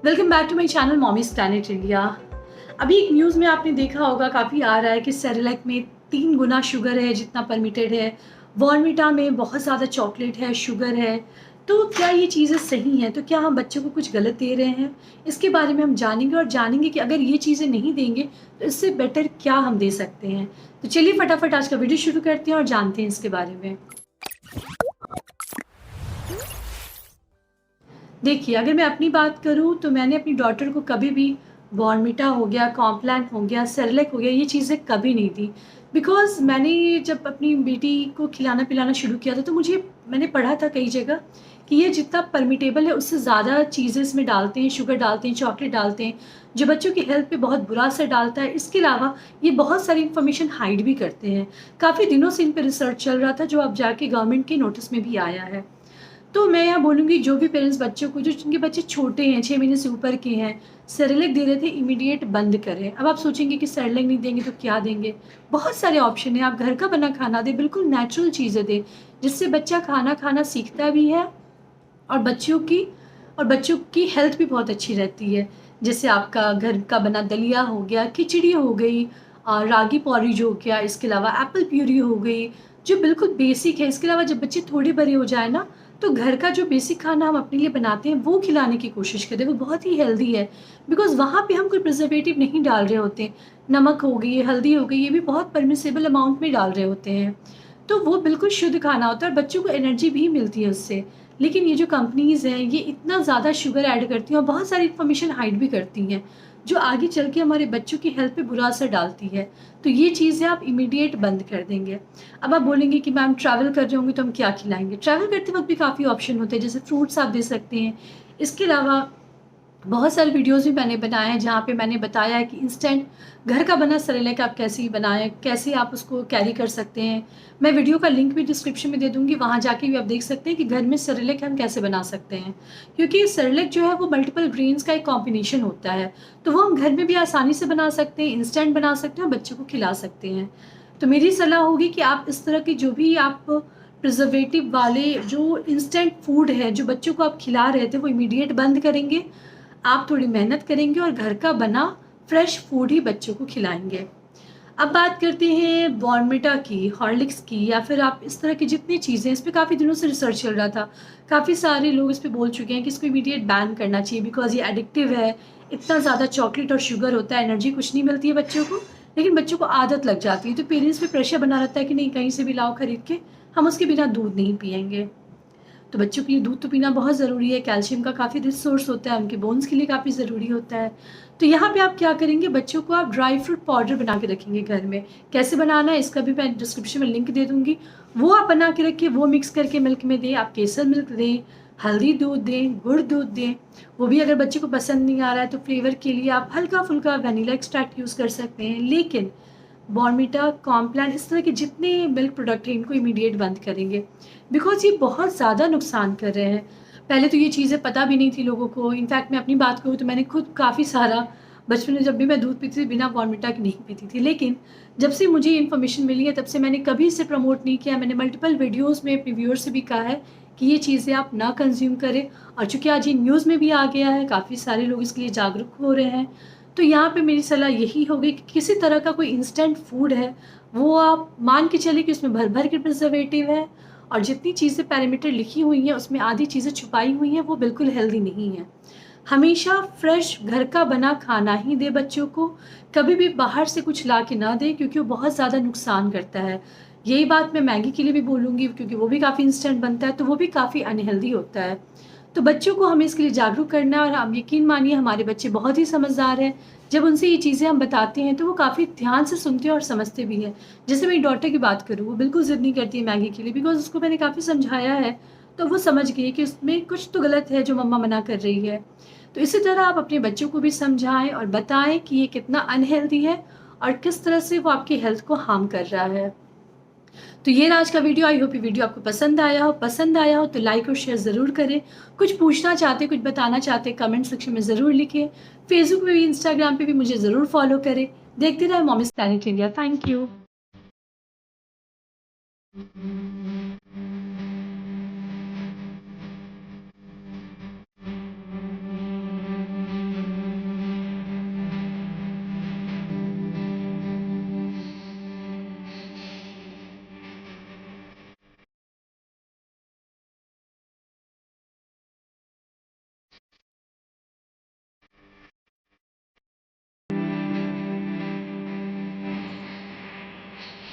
Welcome back to my channel mommy's planet India. अभी एक news में आपने देखा होगा, काफ़ी आ रहा है कि सेरेलैक में 3 गुना शुगर है जितना परमिटेड है। बॉर्नविटा में बहुत ज़्यादा चॉकलेट है, शुगर है। तो क्या ये चीज़ें सही हैं? तो क्या हम बच्चों को कुछ गलत दे रहे हैं? इसके बारे में हम जानेंगे और जानेंगे कि अगर ये चीज़ें नहीं देंगे तो इससे बेटर क्या हम दे सकते हैं। तो चलिए फटाफट आज का वीडियो शुरू करते हैं और जानते हैं इसके बारे में। देखिए, अगर मैं अपनी बात करूँ तो मैंने अपनी डॉटर को कभी भी बॉर्नविटा हो गया, कॉम्प्लान हो गया, सेरेलैक हो गया, ये चीज़ें कभी नहीं दी। बिकॉज़ मैंने जब अपनी बेटी को खिलाना-पिलाना शुरू किया था तो मैंने पढ़ा था कई जगह कि ये जितना परमिटेबल है उससे ज़्यादा चीज़ें इसमें डालते हैं, शुगर डालते हैं, चॉकलेट डालते हैं, जो बच्चों की हेल्थ पे बहुत बुरा असर डालता है। इसके अलावा ये बहुत सारी इन्फॉर्मेशन हाइड भी करते हैं। काफ़ी दिनों से इन पे रिसर्च चल रहा था, जो अब जाके गवर्नमेंट के नोटिस में भी आया है। तो मैं यहाँ बोलूँगी, जो भी पेरेंट्स बच्चों को, जो जिनके बच्चे छोटे हैं, 6 महीने से ऊपर के हैं, सेरेलैक दे रहे थे, इमीडिएट बंद करें। अब आप सोचेंगे कि सेरेलैक नहीं देंगे तो क्या देंगे? बहुत सारे ऑप्शन हैं, आप घर का बना खाना दें, बिल्कुल नेचुरल चीज़ें दें, जिससे बच्चा खाना खाना सीखता भी है और बच्चों की हेल्थ भी बहुत अच्छी रहती है। जैसे आपका घर का बना दलिया हो गया, खिचड़ी हो गई, रागी पॉरेज हो गया, इसके अलावा एप्पल प्यूरी हो गई, जो बिल्कुल बेसिक है। इसके अलावा जब बच्चे थोड़े बड़े हो जाए ना, तो घर का जो बेसिक खाना हम अपने लिए बनाते हैं वो खिलाने की कोशिश करें, वो बहुत ही हेल्दी है। बिकॉज़ वहाँ पे हम कोई प्रिजर्वेटिव नहीं डाल रहे होते। नमक हो गई, हल्दी हो गई, ये भी बहुत परमिसेबल अमाउंट में डाल रहे होते हैं। तो वो बिल्कुल शुद्ध खाना होता है और बच्चों को एनर्जी भी मिलती है उससे। लेकिन ये जो कंपनीज़ हैं, ये इतना ज़्यादा शुगर ऐड करती हैं और बहुत सारी इन्फॉर्मेशन हाइड भी करती हैं, जो आगे चल के हमारे बच्चों की हेल्थ पे बुरा असर डालती है। तो ये चीज़ें आप इमीडिएट बंद कर देंगे। अब आप बोलेंगे कि मैम ट्रैवल कर रहे होंगे तो हम क्या खिलाएँगे? ट्रैवल करते वक़्त भी काफ़ी ऑप्शन होते हैं, जैसे फ्रूट्स आप दे सकते हैं। इसके अलावा बहुत सारे वीडियोज़ भी मैंने बनाए हैं जहाँ पे मैंने बताया है कि इंस्टेंट घर का बना सेरेलैक आप कैसे बनाएँ, कैसे आप उसको कैरी कर सकते हैं। मैं वीडियो का लिंक भी डिस्क्रिप्शन में दे दूँगी, वहाँ जाके भी आप देख सकते हैं कि घर में सेरेलैक हम कैसे बना सकते हैं। क्योंकि सेरेलैक जो है वो मल्टीपल ग्रेन्स का एक कॉम्बिनेशन होता है, तो वो हम घर में भी आसानी से बना सकते हैं, इंस्टेंट बना सकते हैं और बच्चों को खिला सकते हैं। तो मेरी सलाह होगी कि आप इस तरह की जो भी आप प्रिजर्वेटिव वाले जो इंस्टेंट फूड है, जो बच्चों को आप खिला रहे थे, वो इमीडिएट बंद करेंगे। आप थोड़ी मेहनत करेंगे और घर का बना फ्रेश फूड ही बच्चों को खिलाएँगे। अब बात करते हैं बॉर्नविटा की, हॉर्लिक्स की, या फिर आप इस तरह की जितनी चीज़ें, इस पे काफ़ी दिनों से रिसर्च चल रहा था। काफ़ी सारे लोग इस पे बोल चुके हैं कि इसको इमीडिएट बैन करना चाहिए बिकॉज़ ये एडिक्टिव है। इतना ज़्यादा चॉकलेट और शुगर होता है, एनर्जी कुछ नहीं मिलती है बच्चों को, लेकिन बच्चों को आदत लग जाती है। तो पेरेंट्स पे प्रेशर बना रहता है कि नहीं, कहीं से भी लाओ खरीद के, हम उसके बिना दूध नहीं पिएँगे। तो बच्चों के लिए दूध तो पीना बहुत ज़रूरी है, कैल्शियम का काफ़ी रिच सोर्स होता है, उनके बोन्स के लिए काफ़ी ज़रूरी होता है। तो यहाँ पे आप क्या करेंगे, बच्चों को आप ड्राई फ्रूट पाउडर बना के रखेंगे घर में। कैसे बनाना है इसका भी मैं डिस्क्रिप्शन में लिंक दे दूँगी। वो आप बना के रखिए, वो मिक्स करके मिल्क में दें, आप केसर मिल्क दें, हल्दी दूध दें, गुड़ दूध दें। वो भी अगर बच्चे को पसंद नहीं आ रहा है तो फ्लेवर के लिए आप हल्का-फुल्का वैनिला एक्सट्रैक्ट यूज़ कर सकते हैं। लेकिन बॉर्नविटा, कॉम्प्लान, इस तरह के जितने मिल्क प्रोडक्ट हैं इनको इमीडिएट बंद करेंगे बिकॉज़ ये बहुत ज़्यादा नुकसान कर रहे हैं। पहले तो ये चीज़ें पता भी नहीं थी लोगों को। इनफैक्ट मैं अपनी बात करूँ तो मैंने खुद काफ़ी सारा बचपन में जब भी मैं दूध पीती थी बिना बॉर्नविटा के नहीं पीती थी। लेकिन जब से मुझे ये इन्फॉर्मेशन मिली है तब से मैंने कभी इसे प्रमोट नहीं किया। मैंने मल्टीपल वीडियोज़ में अपने व्यूअर्स से भी कहा है कि ये चीज़ें आप ना कंज़्यूम करें, और चूँकि आज ये न्यूज़ में भी आ गया है, काफ़ी सारे लोग इसके लिए जागरूक हो रहे हैं। तो यहाँ पे मेरी सलाह यही होगी कि किसी तरह का कोई इंस्टेंट फूड है, वो आप मान के चलिए कि उसमें भर-भर के प्रिजर्वेटिव है और जितनी चीज़ें पैरामीटर लिखी हुई हैं, उसमें आधी चीज़ें छुपाई हुई हैं, वो बिल्कुल हेल्दी नहीं है। हमेशा फ्रेश घर का बना खाना ही दें बच्चों को, कभी भी बाहर से कुछ ला के ना दें क्योंकि वो बहुत ज़्यादा नुकसान करता है। यही बात मैं मैगी के लिए भी बोलूँगी क्योंकि वो भी काफ़ी इंस्टेंट बनता है, तो वो भी काफ़ी अनहेल्दी होता है। तो बच्चों को हमें इसके लिए जागरूक करना है और आप यकीन मानिए हमारे बच्चे बहुत ही समझदार हैं। जब उनसे ये चीज़ें हम बताते हैं तो वो काफ़ी ध्यान से सुनते हैं और समझते भी हैं। जैसे मेरी डॉटर की बात करूँ, वो बिल्कुल ज़िद नहीं करती है मैगी के लिए बिकॉज़ उसको मैंने काफ़ी समझाया है, तो वो समझ गई है कि उसमें कुछ तो गलत है जो मम्मा मना कर रही है। तो इसी तरह आप अपने बच्चों को भी समझाएँ और बताएँ कि ये कितना अनहेल्दी है और किस तरह से वो आपकी हेल्थ को हार्म कर रहा है। तो ये रहा आज का वीडियो। आई होप ये वीडियो आपको पसंद आया हो तो लाइक और शेयर ज़रूर करें। कुछ पूछना चाहते, कुछ बताना चाहते, कमेंट सेक्शन में ज़रूर लिखें। फेसबुक पे भी, इंस्टाग्राम पे भी मुझे ज़रूर फॉलो करें। देखते रहें mommies planet India. Thank you.